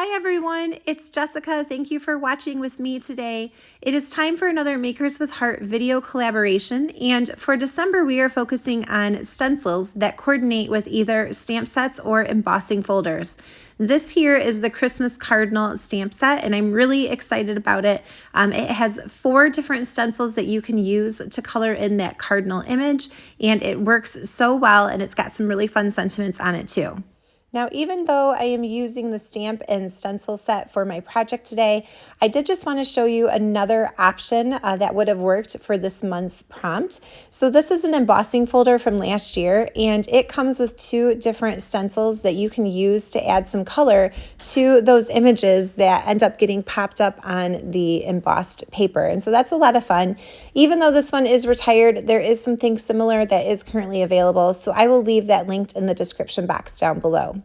Hi everyone, it's Jessica. Thank you for watching with me today. It is time for another Makers with Heart video collaboration, and for December we are focusing on stencils that coordinate with either stamp sets or embossing folders. This here is the Christmas Cardinal stamp set, and I'm really excited about it. It has 4 different stencils that you can use to color in that cardinal image, and it works so well, and it's got some really fun sentiments on it too. Now, even though I am using the stamp and stencil set for my project today, I did just want to show you another option that would have worked for this month's prompt. So this is an embossing folder from last year, and it comes with 2 different stencils that you can use to add some color to those images that end up getting popped up on the embossed paper. And so that's a lot of fun. Even though this one is retired, there is something similar that is currently available, so I will leave that linked in the description box down below.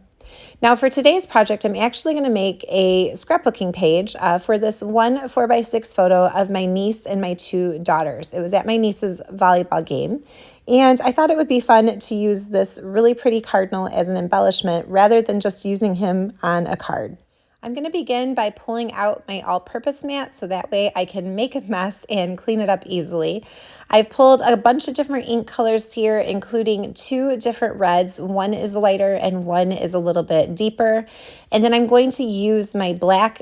Now for today's project, I'm actually going to make a scrapbooking page for this 1 4x6 photo of my niece and my 2 daughters. It was at my niece's volleyball game, and I thought it would be fun to use this really pretty cardinal as an embellishment rather than just using him on a card. I'm going to begin by pulling out my all-purpose mat so that way I can make a mess and clean it up easily. I've pulled a bunch of different ink colors here, including 2 different reds. One is lighter and one is a little bit deeper. And then I'm going to use my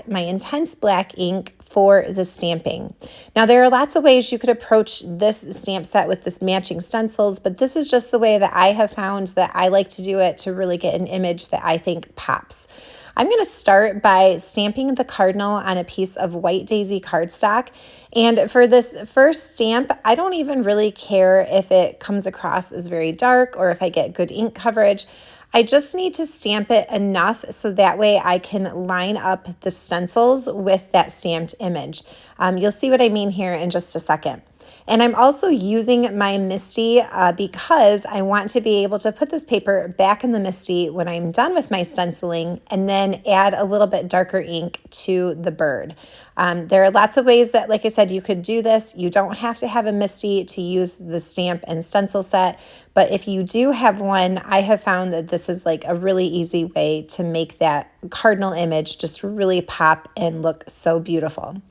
intense black ink for the stamping. Now there are lots of ways you could approach this stamp set with this matching stencils, but this is just the way that I have found that I like to do it to really get an image that I think pops. I'm going to start by stamping the cardinal on a piece of white daisy cardstock. And for this first stamp, I don't even really care if it comes across as very dark or if I get good ink coverage. I just need to stamp it enough so that way I can line up the stencils with that stamped image. You'll see what I mean here in just a second. And I'm also using my MISTI because I want to be able to put this paper back in the MISTI when I'm done with my stenciling and then add a little bit darker ink to the bird. There are lots of ways that, like I said, you could do this. You don't have to have a MISTI to use the stamp and stencil set, but if you do have one, I have found that this is like a really easy way to make that cardinal image just really pop and look so beautiful.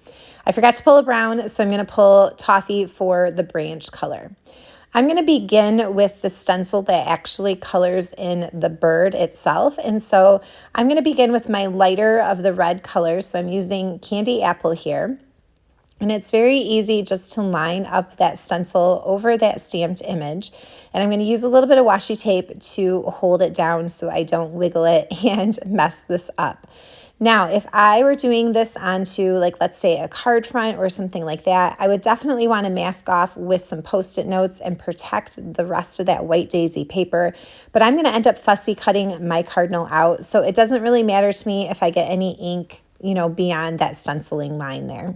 I forgot to pull a brown, so I'm going to pull toffee for the branch color. I'm going to begin with the stencil that actually colors in the bird itself. And so I'm going to begin with my lighter of the red colors. So I'm using Candy Apple here. And it's very easy just to line up that stencil over that stamped image. And I'm going to use a little bit of washi tape to hold it down so I don't wiggle it and mess this up. Now, if I were doing this onto, like, let's say a card front or something like that, I would definitely want to mask off with some Post-it notes and protect the rest of that white daisy paper. But I'm going to end up fussy cutting my cardinal out, so it doesn't really matter to me if I get any ink, beyond that stenciling line there.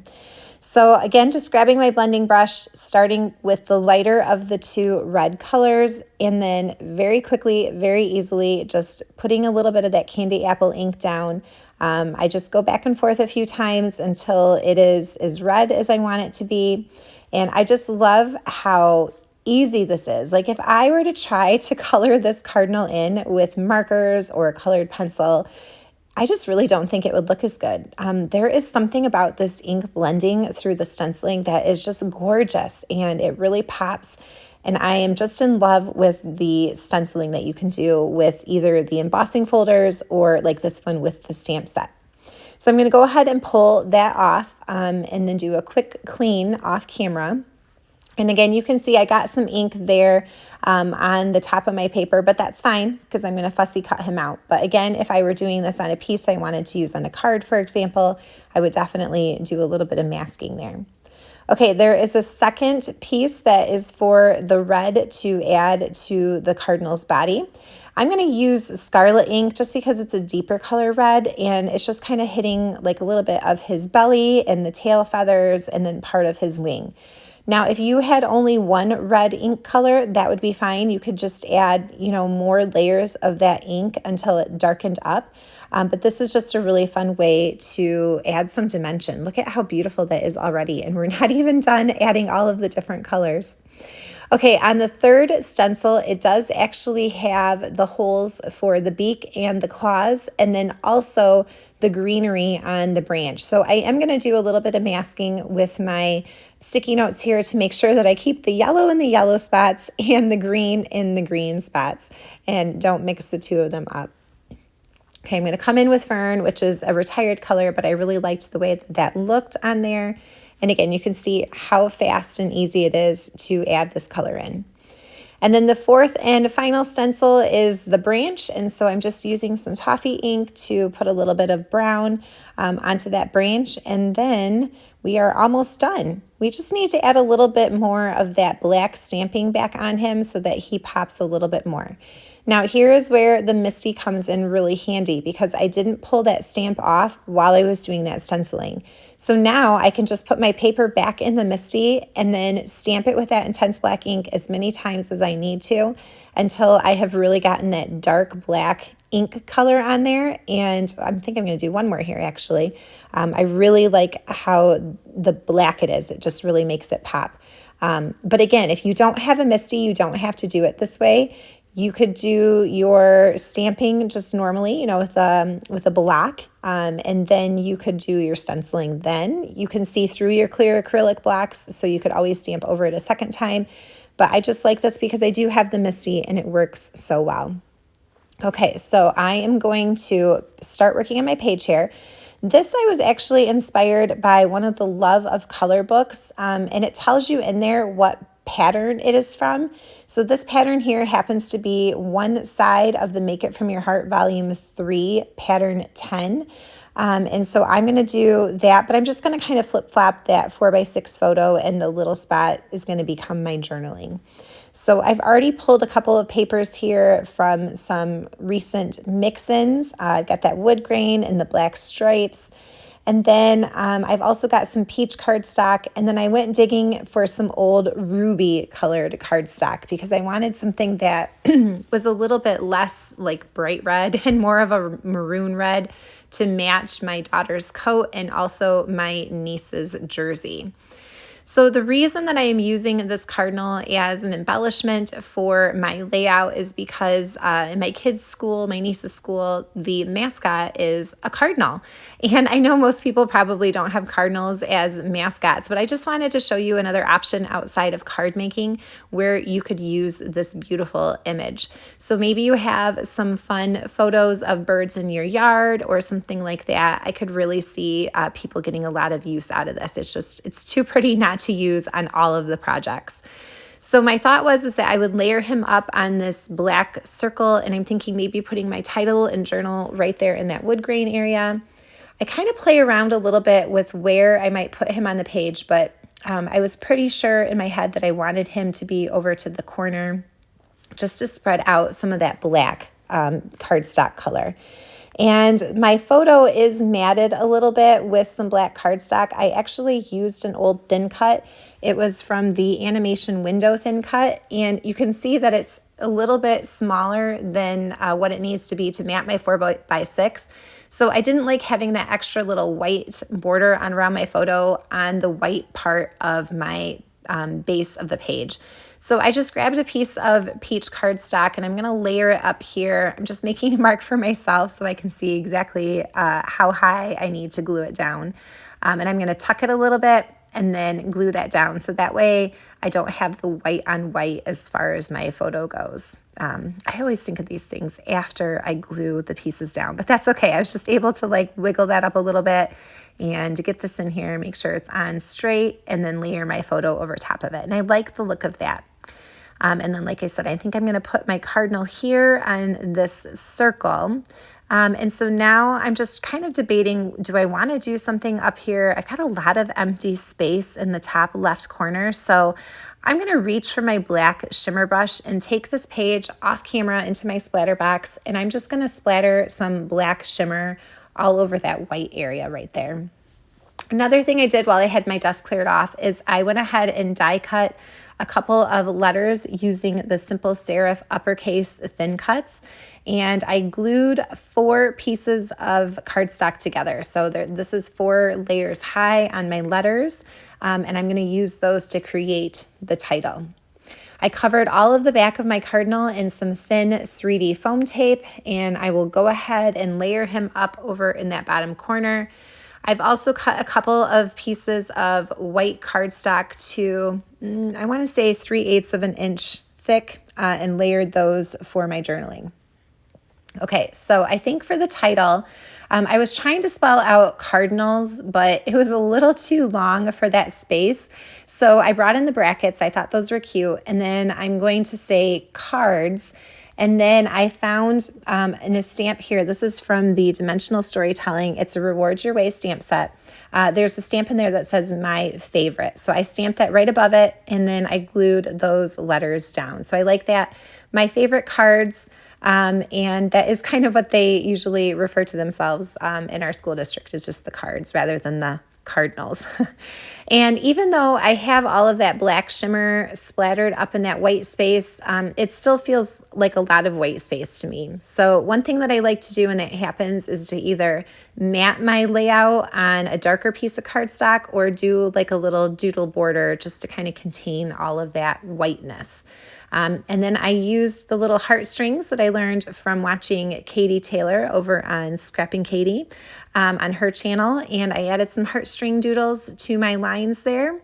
So again, just grabbing my blending brush, starting with the lighter of the 2 red colors, and then very quickly, very easily, just putting a little bit of that Candy Apple ink down. I just go back and forth a few times until it is as red as I want it to be. And I just love how easy this is. Like if I were to try to color this cardinal in with markers or a colored pencil, I just really don't think it would look as good. There is something about this ink blending through the stenciling that is just gorgeous, and it really pops. And I am just in love with the stenciling that you can do with either the embossing folders or like this one with the stamp set. So I'm going to go ahead and pull that off and then do a quick clean off camera. And again, you can see I got some ink there on the top of my paper, but that's fine because I'm going to fussy cut him out. But again, if I were doing this on a piece I wanted to use on a card, for example, I would definitely do a little bit of masking there. Okay, there is a second piece that is for the red to add to the cardinal's body. I'm going to use scarlet ink just because it's a deeper color red, and it's just kind of hitting like a little bit of his belly and the tail feathers and then part of his wing. Now, if you had only one red ink color, that would be fine. You could just add, more layers of that ink until it darkened up. But this is just a really fun way to add some dimension. Look at how beautiful that is already. And we're not even done adding all of the different colors. Okay, on the third stencil, it does actually have the holes for the beak and the claws, and then also the greenery on the branch. So I am going to do a little bit of masking with my sticky notes here to make sure that I keep the yellow in the yellow spots and the green in the green spots, and don't mix the two of them up. Okay, I'm going to come in with Fern, which is a retired color, but I really liked the way that that looked on there. And again, you can see how fast and easy it is to add this color in. And then the fourth and final stencil is the branch. And so I'm just using some toffee ink to put a little bit of brown onto that branch. And then we are almost done. We just need to add a little bit more of that black stamping back on him so that he pops a little bit more. Now here is where the Misty comes in really handy, because I didn't pull that stamp off while I was doing that stenciling. So now I can just put my paper back in the Misty and then stamp it with that intense black ink as many times as I need to until I have really gotten that dark black ink color on there. And I think I'm going to do one more here actually. I really like how the black it is. It just really makes it pop. But again, if you don't have a Misty, you don't have to do it this way. You could do your stamping just normally, with a block, and then you could do your stenciling. Then you can see through your clear acrylic blocks, so you could always stamp over it a second time. But I just like this because I do have the Misty and it works so well. Okay, so I am going to start working on my page here. This I was actually inspired by one of the Love of Color books, and it tells you in there what pattern it is from. So this pattern here happens to be one side of the Make It From Your Heart Volume 3, pattern 10. And so I'm going to do that, but I'm just going to kind of flip-flop that 4x6 photo, and the little spot is going to become my journaling. So I've already pulled a couple of papers here from some recent mix-ins. I've got that wood grain and the black stripes. And then I've also got some peach cardstock, and then I went digging for some old ruby colored cardstock because I wanted something that was a little bit less like bright red and more of a maroon red to match my daughter's coat and also my niece's jersey. So the reason that I am using this Cardinal as an embellishment for my layout is because in my kids' school, my niece's school, the mascot is a Cardinal. And I know most people probably don't have Cardinals as mascots, but I just wanted to show you another option outside of card making where you could use this beautiful image. So maybe you have some fun photos of birds in your yard or something like that. I could really see people getting a lot of use out of this. It's too pretty not to use on all of the projects. So my thought was that I would layer him up on this black circle, and I'm thinking maybe putting my title and journal right there in that wood grain area. I kind of play around a little bit with where I might put him on the page, but I was pretty sure in my head that I wanted him to be over to the corner just to spread out some of that black cardstock color. And my photo is matted a little bit with some black cardstock. I actually used an old thin cut. It was from the animation window thin cut, and you can see that it's a little bit smaller than what it needs to be to mat my 4x6. So I didn't like having that extra little white border on around my photo on the white part of my base of the page. So I just grabbed a piece of peach cardstock and I'm going to layer it up here. I'm just making a mark for myself so I can see exactly how high I need to glue it down. And I'm going to tuck it a little bit and then glue that down. So that way I don't have the white on white as far as my photo goes. I always think of these things after I glue the pieces down, but that's okay. I was just able to like wiggle that up a little bit and get this in here, make sure it's on straight, and then layer my photo over top of it. And I like the look of that. And then, like I said, I think I'm going to put my Cardinal here on this circle. And so now I'm just kind of debating, do I want to do something up here? I've got a lot of empty space in the top left corner. So I'm going to reach for my black shimmer brush and take this page off camera into my splatter box. And I'm just going to splatter some black shimmer all over that white area right there. Another thing I did while I had my desk cleared off is I went ahead and die cut a couple of letters using the simple serif uppercase thin cuts, and I glued 4 pieces of cardstock together. So this is 4 layers high on my letters, and I'm going to use those to create the title. I covered all of the back of my Cardinal in some thin 3D foam tape, and I will go ahead and layer him up over in that bottom corner. I've also cut a couple of pieces of white cardstock to, I want to say 3/8 of an inch thick, and layered those for my journaling. Okay, so I think for the title, I was trying to spell out cardinals, but it was a little too long for that space. So I brought in the brackets. I thought those were cute. And then I'm going to say cards. And then I found in a stamp here. This is from the Dimensional Storytelling. It's a Reward Your Way stamp set. There's a stamp in there that says my favorite. So I stamped that right above it, and then I glued those letters down. So I like that. My favorite cards. And that is kind of what they usually refer to themselves in our school district, is just the cards rather than the cardinals. And even though I have all of that black shimmer splattered up in that white space, it still feels like a lot of white space to me. So one thing that I like to do when that happens is to either mat my layout on a darker piece of cardstock or do like a little doodle border just to kind of contain all of that whiteness. And then I used the little heartstrings that I learned from watching Katie Taylor over on Scrapping Katie on her channel, and I added some heartstring doodles to my lines there.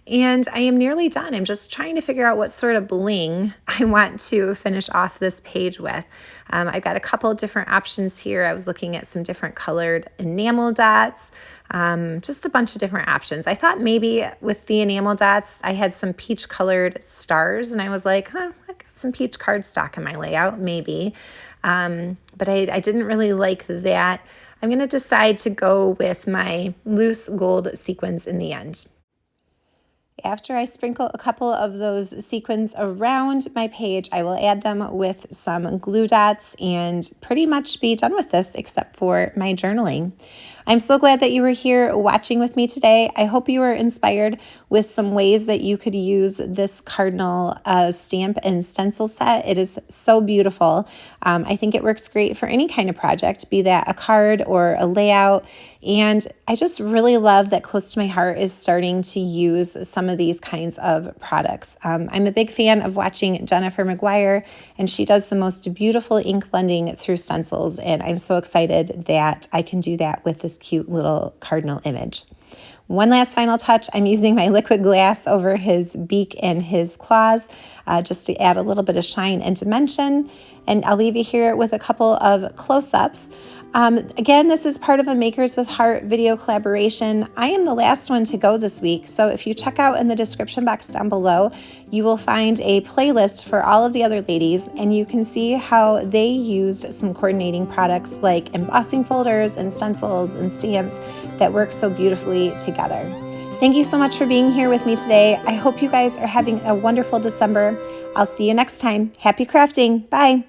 And I am nearly done. I'm just trying to figure out what sort of bling I want to finish off this page with. I've got a couple of different options here. I was looking at some different colored enamel dots, just a bunch of different options. I thought maybe with the enamel dots, I had some peach colored stars, and I was like, I got some peach cardstock in my layout, maybe. But I didn't really like that. I'm going to decide to go with my loose gold sequins in the end. After I sprinkle a couple of those sequins around my page, I will add them with some glue dots and pretty much be done with this except for my journaling. I'm so glad that you were here watching with me today. I hope you were inspired with some ways that you could use this Cardinal stamp and stencil set. It is so beautiful. I think it works great for any kind of project, be that a card or a layout. And I just really love that Close to My Heart is starting to use some of these kinds of products. I'm a big fan of watching Jennifer McGuire, and she does the most beautiful ink blending through stencils. And I'm so excited that I can do that with this cute little cardinal image. One last final touch, I'm using my liquid glass over his beak and his claws just to add a little bit of shine and dimension. And I'll leave you here with a couple of close-ups. Again, this is part of a Makers with Heart video collaboration. I am the last one to go this week, so if you check out in the description box down below, you will find a playlist for all of the other ladies, and you can see how they used some coordinating products like embossing folders and stencils and stamps that work so beautifully together. Thank you so much for being here with me today. I hope you guys are having a wonderful December. I'll see you next time. Happy crafting. Bye.